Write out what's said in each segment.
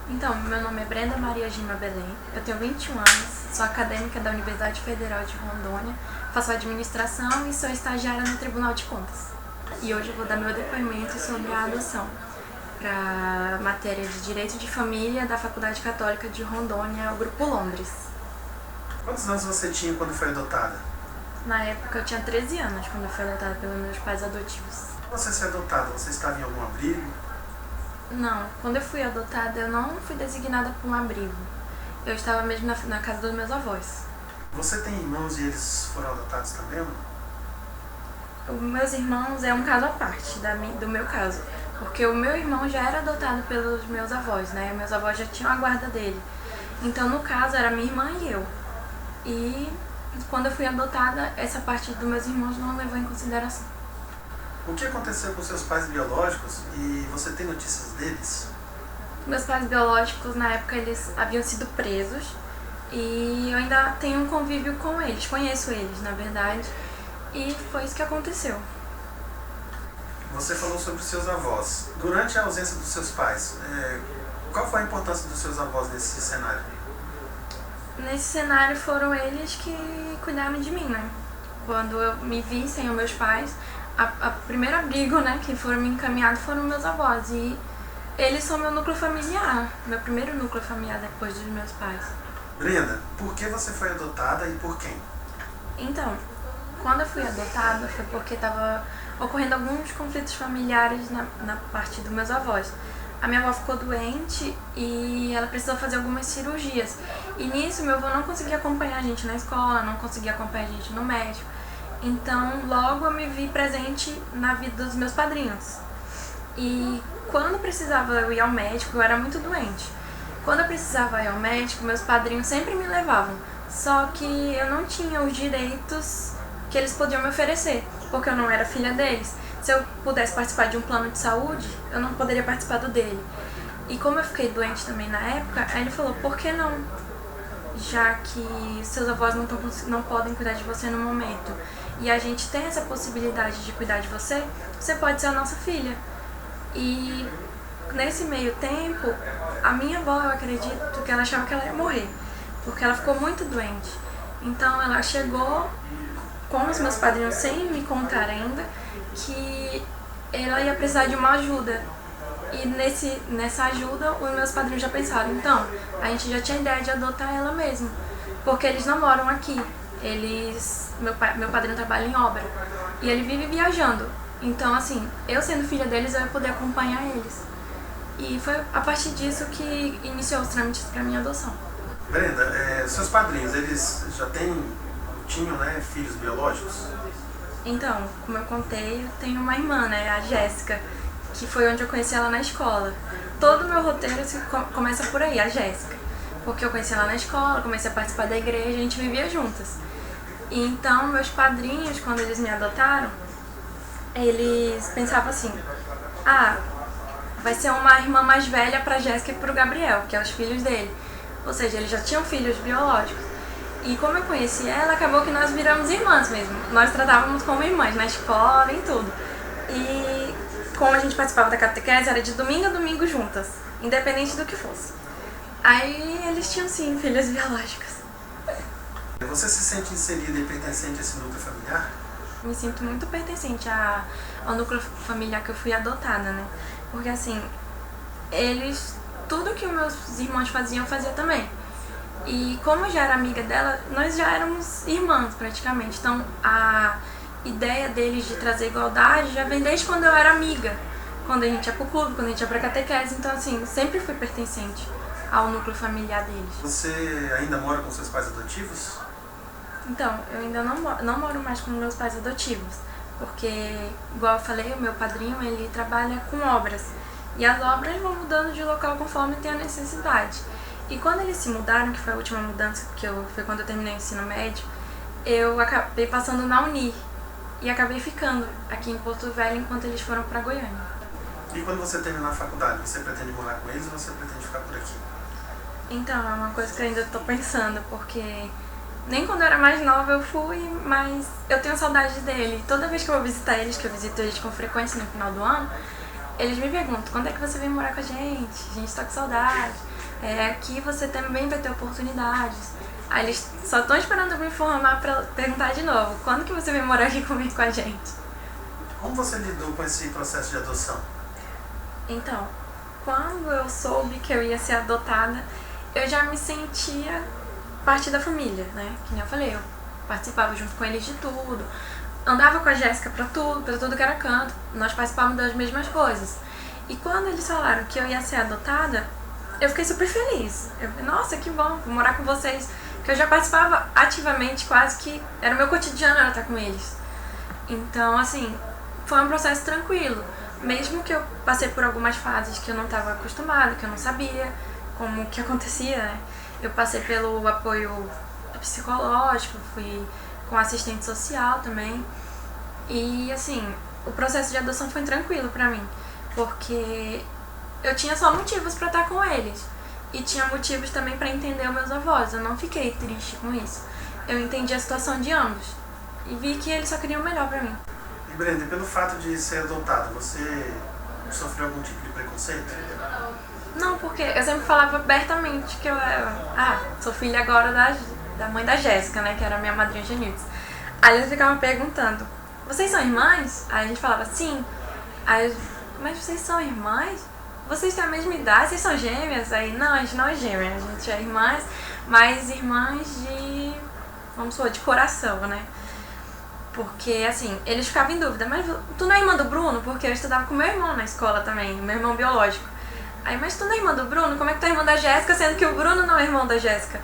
Então, meu nome é Brenda Maria Gima Belém, eu tenho 21 anos, sou acadêmica da Universidade Federal de Rondônia, faço administração e sou estagiária no Tribunal de Contas. E hoje eu vou dar meu depoimento sobre a adoção para a matéria de Direito de Família da Faculdade Católica de Rondônia, o Grupo Londres. Quantos anos você tinha quando foi adotada? Na época eu tinha 13 anos quando eu fui adotada pelos meus pais adotivos. Você ser adotada, você estava em algum abrigo? Não, quando eu fui adotada eu não fui designada por um abrigo. Eu estava mesmo na casa dos meus avós. Você tem irmãos e eles foram adotados também ou não? Os meus irmãos é um caso à parte do meu caso, porque o meu irmão já era adotado pelos meus avós, né? Meus avós já tinham a guarda dele. Então, no caso, era minha irmã e eu. E quando eu fui adotada, essa parte dos meus irmãos não levou em consideração. O que aconteceu com seus pais biológicos e você tem notícias deles? Meus pais biológicos, na época, eles haviam sido presos e eu ainda tenho um convívio com eles, conheço eles, na verdade, e foi isso que aconteceu. Você falou sobre os seus avós. Durante a ausência dos seus pais, qual foi a importância dos seus avós nesse cenário? Nesse cenário foram eles que cuidaram de mim, né? Quando eu me vi sem os meus pais, a primeiro abrigo, né, que foram me encaminhados foram meus avós. E eles são meu núcleo familiar, meu primeiro núcleo familiar depois dos meus pais. Brenda, por que você foi adotada e por quem? Então, quando eu fui adotada foi porque estava ocorrendo alguns conflitos familiares na parte dos meus avós. A minha avó ficou doente e ela precisou fazer algumas cirurgias. E nisso meu avô não conseguia acompanhar a gente na escola, não conseguia acompanhar a gente no médico. Então logo eu me vi presente na vida dos meus padrinhos. E quando precisava eu ir ao médico, eu era muito doente. Quando eu precisava ir ao médico, meus padrinhos sempre me levavam. Só que eu não tinha os direitos que eles podiam me oferecer, porque eu não era filha deles. Se eu pudesse participar de um plano de saúde, eu não poderia participar do dele. E como eu fiquei doente também na época, aí ele falou, por que não? Já que seus avós não podem cuidar de você no momento, e a gente tem essa possibilidade de cuidar de você, você pode ser a nossa filha. E nesse meio tempo, a minha avó, eu acredito que ela achava que ela ia morrer, porque ela ficou muito doente. Então ela chegou com os meus padrinhos sem me contar ainda que ela ia precisar de uma ajuda. E nessa ajuda, os meus padrinhos já pensaram, então, a gente já tinha ideia de adotar ela mesmo, porque eles não moram aqui. Meu padrinho trabalha em obra e ele vive viajando. Então, assim, eu sendo filha deles, eu ia poder acompanhar eles. E foi a partir disso que iniciou os trâmites para minha adoção. Brenda, seus padrinhos, eles já tinham, né, filhos biológicos? Então, como eu contei, eu tenho uma irmã, né, a Jéssica, que foi onde eu conheci ela na escola. Todo o meu roteiro começa por aí, a Jéssica. Porque eu conheci ela na escola, comecei a participar da igreja, a gente vivia juntas. E então, meus padrinhos, quando eles me adotaram, eles pensavam assim, vai ser uma irmã mais velha pra Jéssica e pro Gabriel, que é os filhos dele. Ou seja, eles já tinham filhos biológicos. E como eu conheci ela, acabou que nós viramos irmãs mesmo. Nós tratávamos como irmãs, na escola, em tudo. E como a gente participava da catequese, era de domingo a domingo juntas, independente do que fosse. Aí eles tinham sim filhos biológicos. Você se sente inserida e pertencente a esse núcleo familiar? Me sinto muito pertencente ao núcleo familiar que eu fui adotada, né? Porque assim, tudo que os meus irmãos faziam, eu fazia também. E como eu já era amiga dela, nós já éramos irmãs praticamente. Então a ideia deles de trazer igualdade já vem desde quando eu era amiga. Quando a gente ia pro clube, quando a gente ia pra catequese. Então assim, sempre fui pertencente ao núcleo familiar deles. Você ainda mora com seus pais adotivos? Então, eu ainda não moro mais com meus pais adotivos. Porque, igual eu falei, o meu padrinho, ele trabalha com obras. E as obras vão mudando de local conforme tem a necessidade. E quando eles se mudaram, que foi a última mudança, foi quando eu terminei o ensino médio, eu acabei passando na Uni e acabei ficando aqui em Porto Velho enquanto eles foram para Goiânia. E quando você terminar a faculdade, você pretende morar com eles ou você pretende ficar por aqui? Então, é uma coisa que eu ainda estou pensando, porque nem quando eu era mais nova eu fui, mas eu tenho saudade dele. Toda vez que eu vou visitar eles, que eu visito eles com frequência no final do ano, eles me perguntam, quando é que você vem morar com a gente? A gente tá com saudade. Aqui você também vai ter oportunidades. Aí eles só estão esperando eu me informar pra perguntar de novo, quando que você vem morar aqui comigo com a gente? Como você lidou com esse processo de adoção? Então, quando eu soube que eu ia ser adotada, eu já me sentia parte da família, né? Que nem eu falei, eu participava junto com eles de tudo, andava com a Jéssica pra tudo que era canto, nós participávamos das mesmas coisas. E quando eles falaram que eu ia ser adotada, eu fiquei super feliz. Eu falei, nossa, que bom, vou morar com vocês. Que eu já participava ativamente, quase que era o meu cotidiano era estar com eles. Então, assim, foi um processo tranquilo. Mesmo que eu passei por algumas fases que eu não estava acostumada, que eu não sabia como que acontecia, né? Eu passei pelo apoio psicológico, fui com assistente social também. E, assim, o processo de adoção foi tranquilo pra mim, porque eu tinha só motivos pra estar com eles. E tinha motivos também pra entender os meus avós. Eu não fiquei triste com isso. Eu entendi a situação de ambos. E vi que eles só queriam o melhor pra mim. E Brenda, pelo fato de ser adotada, você sofreu algum tipo de preconceito? Não, porque eu sempre falava abertamente que eu era... sou filha agora da mãe da Jéssica, né? Que era a minha madrinha Genildes. Aí eles ficavam perguntando, vocês são irmãs? Aí a gente falava, sim. Aí mas vocês são irmãs? Vocês têm a mesma idade? Vocês são gêmeas? Aí, não, a gente não é gêmea, a gente é irmãs, mas irmãs de, vamos supor, de coração, né? Porque, assim, eles ficavam em dúvida, mas tu não é irmã do Bruno? Porque eu estudava com meu irmão na escola também, meu irmão biológico. Aí, mas tu não é irmã do Bruno? Como é que tu é irmã da Jéssica, sendo que o Bruno não é irmão da Jéssica?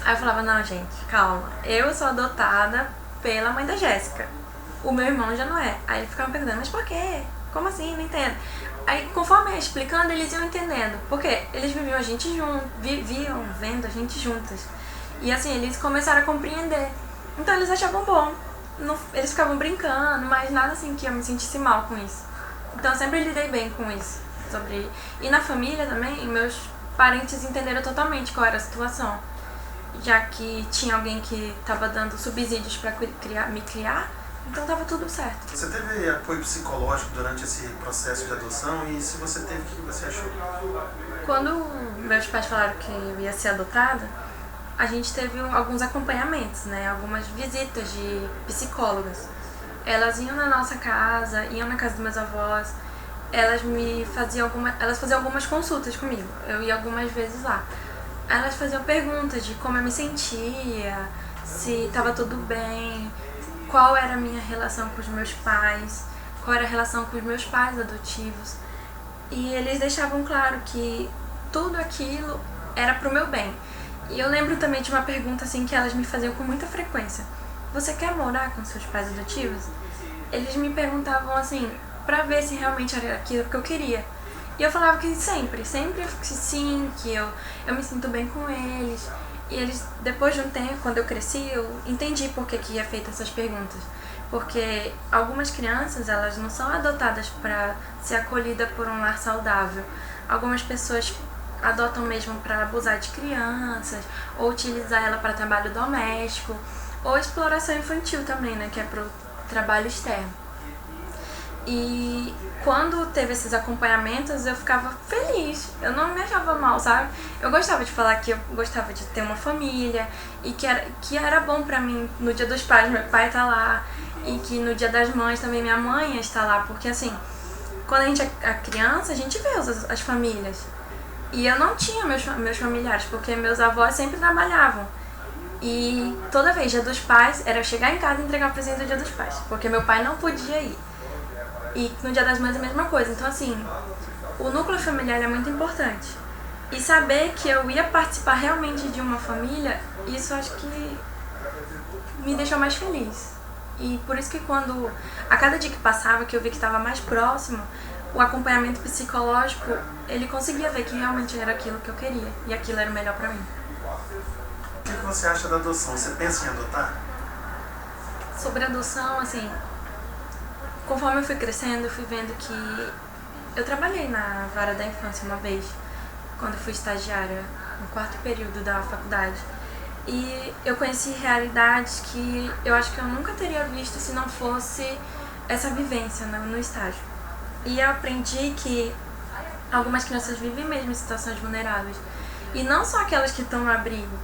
Aí eu falava, não, gente, calma, eu sou adotada pela mãe da Jéssica, o meu irmão já não é. Aí ele ficava perguntando, mas por quê? Como assim? Não entendo. Aí, conforme eu ia explicando, eles iam entendendo. Porque eles viviam a gente junto, viviam vendo a gente juntas. E assim, eles começaram a compreender. Então eles achavam bom. Eles ficavam brincando, mas nada assim que eu me sentisse mal com isso. Então eu sempre lidei bem com isso. E na família também, meus parentes entenderam totalmente qual era a situação. Já que tinha alguém que estava dando subsídios para me criar, então tava tudo certo. Você teve apoio psicológico durante esse processo de adoção e se você teve, o que você achou? Quando meus pais falaram que eu ia ser adotada, a gente teve alguns acompanhamentos, né? Algumas visitas de psicólogas. Elas iam na nossa casa, iam na casa dos meus avós, elas faziam algumas consultas comigo. Eu ia algumas vezes lá. Elas faziam perguntas de como eu me sentia, se estava tudo bem, qual era a minha relação com os meus pais, qual era a relação com os meus pais adotivos. E eles deixavam claro que tudo aquilo era pro meu bem. E eu lembro também de uma pergunta assim que elas me faziam com muita frequência. Você quer morar com seus pais adotivos? Eles me perguntavam assim, pra ver se realmente era aquilo que eu queria. E eu falava que sempre que sim, que eu me sinto bem com eles. E eles, depois de um tempo, quando eu cresci, eu entendi por que ia feito essas perguntas. Porque algumas crianças, elas não são adotadas para ser acolhida por um lar saudável. Algumas pessoas adotam mesmo para abusar de crianças, ou utilizar ela para trabalho doméstico, ou exploração infantil também, né, que é para o trabalho externo. E quando teve esses acompanhamentos, eu ficava feliz. Eu não me achava mal, sabe? Eu gostava de falar que eu gostava de ter uma família e que era bom pra mim no dia dos pais, meu pai tá lá, e que no dia das mães também minha mãe está lá. Porque assim, quando a gente é criança, a gente vê as famílias. E eu não tinha meus familiares, porque meus avós sempre trabalhavam. E toda vez, dia dos pais, era eu chegar em casa e entregar o presente do dia dos pais, porque meu pai não podia ir. E no dia das mães é a mesma coisa. Então assim, o núcleo familiar é muito importante. E saber que eu ia participar realmente de uma família, isso acho que me deixou mais feliz. E por isso que a cada dia que passava, que eu vi que estava mais próximo, o acompanhamento psicológico, ele conseguia ver que realmente era aquilo que eu queria. E aquilo era o melhor pra mim. O que você acha da adoção? Você pensa em adotar? Sobre a adoção, assim, conforme eu fui crescendo, eu fui vendo que eu trabalhei na vara da infância uma vez, quando eu fui estagiária, no 4º período da faculdade. E eu conheci realidades que eu acho que eu nunca teria visto se não fosse essa vivência no estágio. E eu aprendi que algumas crianças vivem mesmo em situações vulneráveis. E não só aquelas que estão no abrigo,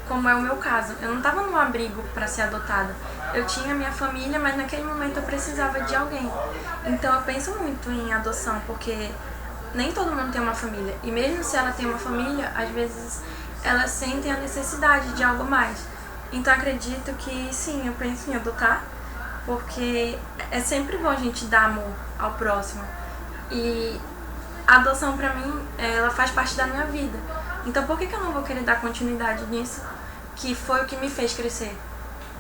como é o meu caso. Eu não estava num abrigo para ser adotada. Eu tinha minha família, mas naquele momento eu precisava de alguém. Então eu penso muito em adoção, porque nem todo mundo tem uma família. E mesmo se ela tem uma família, às vezes elas sentem a necessidade de algo mais. Então eu acredito que sim, eu penso em adotar, porque é sempre bom a gente dar amor ao próximo. E a adoção pra mim, ela faz parte da minha vida. Então por que eu não vou querer dar continuidade nisso, que foi o que me fez crescer?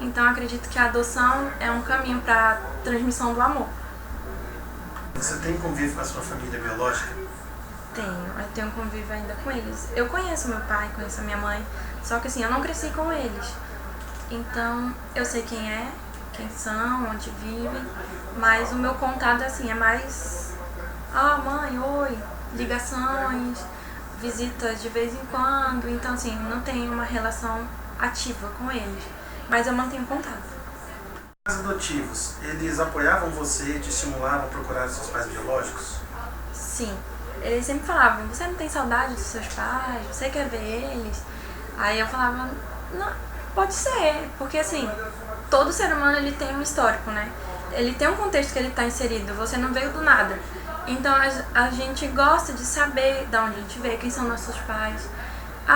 Então eu acredito que a adoção é um caminho para transmissão do amor. Você tem convívio com a sua família biológica? Eu tenho convívio ainda com eles. Eu conheço meu pai, conheço a minha mãe, só que assim, eu não cresci com eles. Então eu sei quem são, onde vivem, mas o meu contato assim, é mais mãe, oi, ligações, visitas de vez em quando. Então assim, não tenho uma relação ativa com eles, mas eu mantenho contato. Os adotivos, eles apoiavam você, te estimulavam a procurar seus pais biológicos? Sim, eles sempre falavam, você não tem saudade dos seus pais, você quer ver eles? Aí eu falava, não, pode ser, porque assim, todo ser humano ele tem um histórico, né? Ele tem um contexto que ele está inserido, você não veio do nada. Então a gente gosta de saber de onde a gente veio, quem são nossos pais.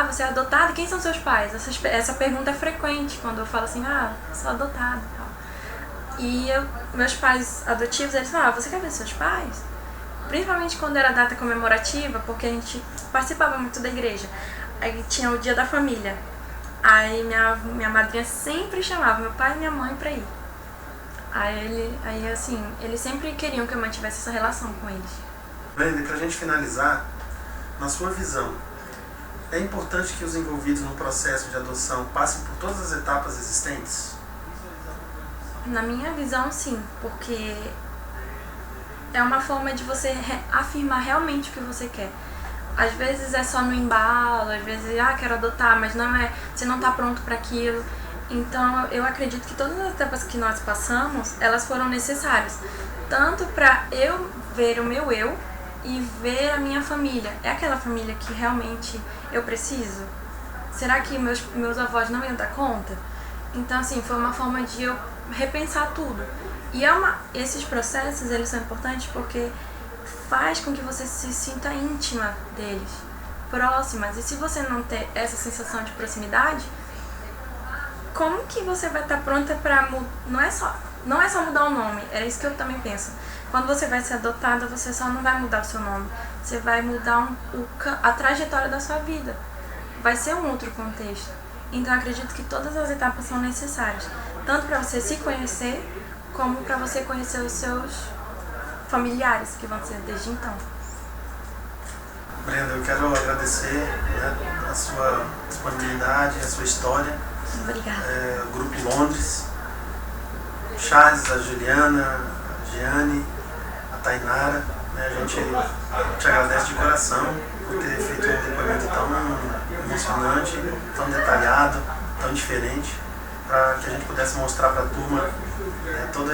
Você é adotado? Quem são seus pais? Essa pergunta é frequente quando eu falo assim, sou adotado e tal. E meus pais adotivos, eles falavam, você quer ver seus pais? Principalmente quando era data comemorativa, porque a gente participava muito da igreja. Aí tinha o dia da família. Aí minha madrinha sempre chamava meu pai e minha mãe pra ir. Aí assim, eles sempre queriam que eu mantivesse essa relação com eles. Brenda, pra gente finalizar, na sua visão, é importante que os envolvidos no processo de adoção passem por todas as etapas existentes? Na minha visão, sim, porque é uma forma de você afirmar realmente o que você quer. Às vezes é só no embalo, às vezes, quero adotar, mas você não está pronto para aquilo. Então, eu acredito que todas as etapas que nós passamos, elas foram necessárias. Tanto para eu ver o meu eu e ver a minha família. É aquela família que realmente eu preciso? Será que meus avós não iam dar conta? Então, assim, foi uma forma de eu repensar tudo. E esses processos, eles são importantes porque faz com que você se sinta íntima deles, próximas. E se você não ter essa sensação de proximidade, como que você vai estar pronta para mudar? Não é só mudar o nome, é isso que eu também penso. Quando você vai ser adotada, você só não vai mudar o seu nome, você vai mudar a trajetória da sua vida. Vai ser um outro contexto. Então eu acredito que todas as etapas são necessárias, tanto para você se conhecer, como para você conhecer os seus familiares, que vão ser desde então. Brenda, eu quero agradecer a sua disponibilidade, a sua história. Obrigada. O Grupo Londres, Charles, a Juliana, a Giane, a Tainara. A gente te agradece de coração por ter feito um depoimento tão emocionante, tão detalhado, tão diferente, para que a gente pudesse mostrar para a turma todo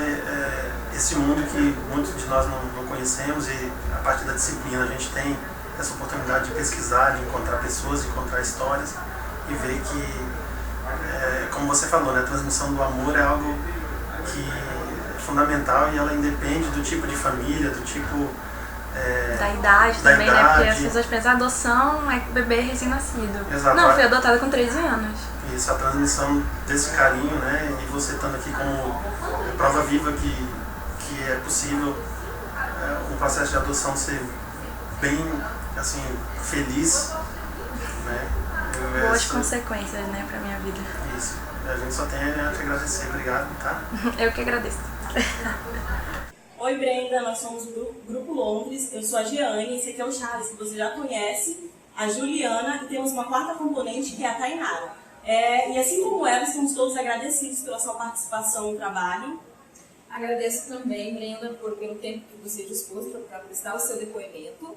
esse mundo que muitos de nós não conhecemos, e a partir da disciplina a gente tem essa oportunidade de pesquisar, de encontrar pessoas, encontrar histórias e ver que, como você falou, a transmissão do amor é algo que é fundamental e ela independe do tipo de família, do tipo... da idade também, né? Porque as pessoas pensam, adoção é bebê recém-nascido. Exato. Não, fui adotada com 13 anos. Isso, a transmissão desse carinho, né? E você estando aqui como prova viva que é possível o processo de adoção ser bem, assim, feliz, né? Boas consequências, né, pra minha vida. Isso. A gente só tem a te agradecer. Obrigado, tá? Eu que agradeço. Oi, Brenda, nós somos o Grupo Londres, eu sou a Giane, esse aqui é o Charles, que você já conhece, a Juliana, e temos uma quarta componente, que é a Tainara. E assim como ela, estamos todos agradecidos pela sua participação no trabalho. Agradeço também, Brenda, pelo tempo que você dispôs para prestar o seu depoimento.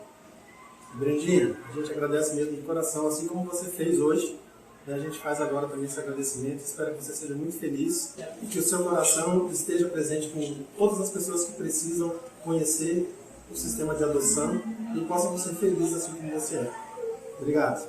Brendinha, a gente agradece mesmo de coração, assim como você fez hoje. A gente faz agora também esse agradecimento. Espero que você seja muito feliz e que o seu coração esteja presente com todas as pessoas que precisam conhecer o sistema de adoção e possam ser felizes assim como você é. Obrigado.